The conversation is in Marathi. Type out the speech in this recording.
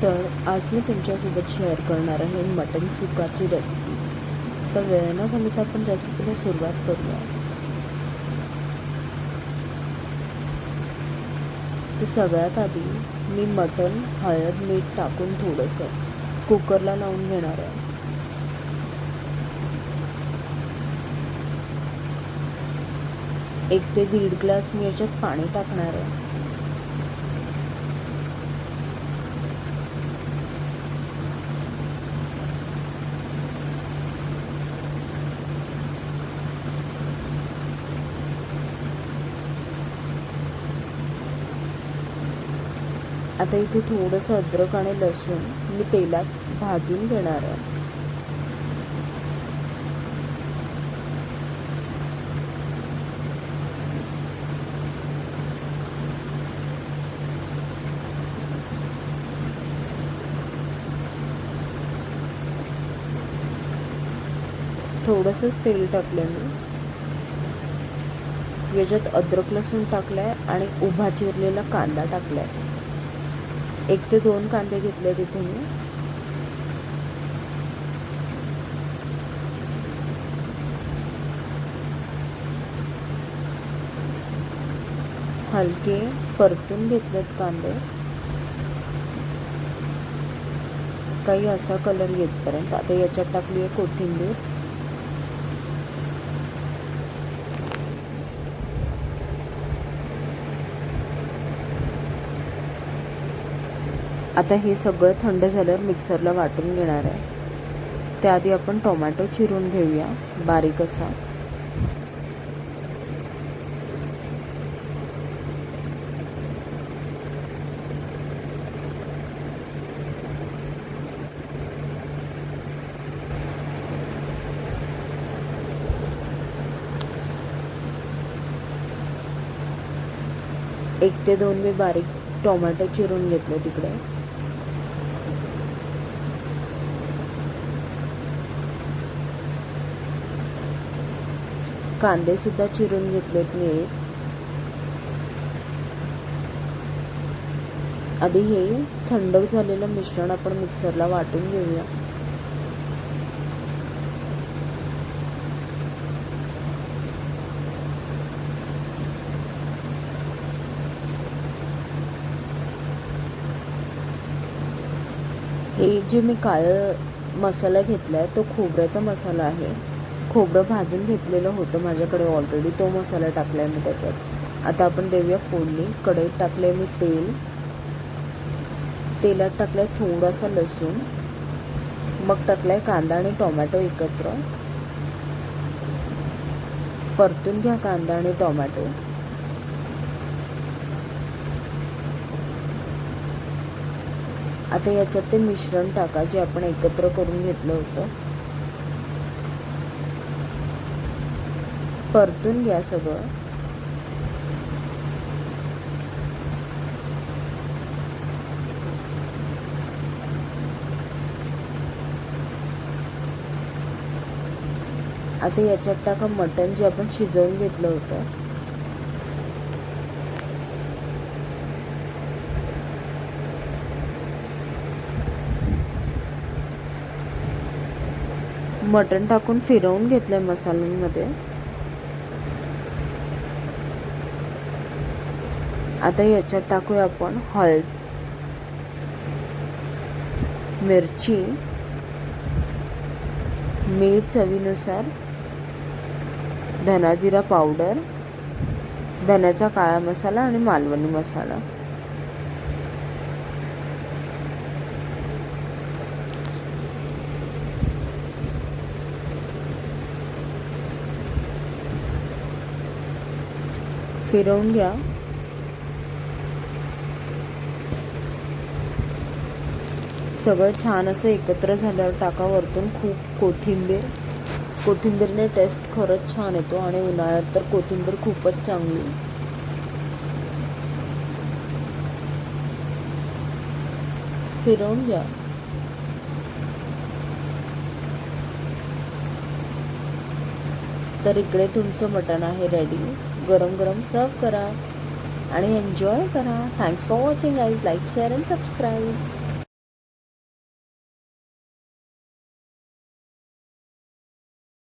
तर आज मी तुमच्यासोबत शेअर करणार आहे मटण सुकाची रेसिपी. तर वेळ न घालवता आपण रेसिपीला सुरुवात करूया. तर सगळ्यात आधी मी मटण हळद मीठ टाकून थोडंसं कुकरला लावून घेणार आहे. एक ते दीड ग्लास मी याच्यात पाणी टाकणार आहे. आता इथे थोडंसं अद्रक आणि लसूण मी तेलात भाजून घेणार आहे. थोडंसंच तेल टाकलं मी. याच्यात अद्रक लसूण टाकलाय आणि उभा चिरलेला कांदा टाकलाय. 1 ते 2 कांदे घेतले तिथे मी. हलके परतून घेतलेत कांदे, काही असा कलर येतपर्यंत. आता याच्यात टाकली आहे कोथिंबीर. आता हे सगळं थंड झाल्यावर मिक्सरला वाटून घेणार आहे. त्याआधी आपण टोमॅटो चिरून घेऊया बारीक असा. एक ते 2 मी बारीक टोमॅटो चिरून घेतले तिकडे. कांदे सुद्धा चिरून घेतलेत मी. आधी हे थंड झालेलं मिश्रण आपण मिक्सरला वाटून घेऊया. हे जे मी काळं मसाला घेतला आहे तो खोबऱ्याचा मसाला आहे. खोबरं भाजून घेतलेलं होतं माझ्याकडे ऑलरेडी, तो मसाला टाकला आहे मी त्याच्यात. आता आपण देऊया फोडणी. कढईत टाकलं आहे मी तेल. तेलात टाकला आहे थोडासा लसूण. मग टाकला आहे कांदा आणि टोमॅटो एकत्र. परतून घ्या कांदा आणि टोमॅटो. आता याच्यात ते मिश्रण टाका जे आपण एकत्र करून घेतलं होतं. परतून घ्या सगळं. आता याच्यात टाका मटण जे आपण शिजवून घेतलं होतं. मटण टाकून फिरवून घेतलंय मसाल्यांमध्ये. आता याच्यात टाकूया आपण हळद, मिरची, मीठ चवीनुसार, धना जिरा पावडर, धन्याचा काळा मसाला आणि मालवणी मसाला. फिरवून घ्या. सगळं छान असं एकत्र झाल्यावर टाका वरतून खूप कोथिंबीर. कोथिंबीरने टेस्ट खरंच छान येतो आणि उन्हाळ्यात तर कोथिंबीर खूपच चांगली. फिरवून घ्या. तर इकडे तुमचं मटण आहे रेडी. गरम गरम सर्व करा आणि एन्जॉय करा. Thanks for watching guys. Like share and subscribe.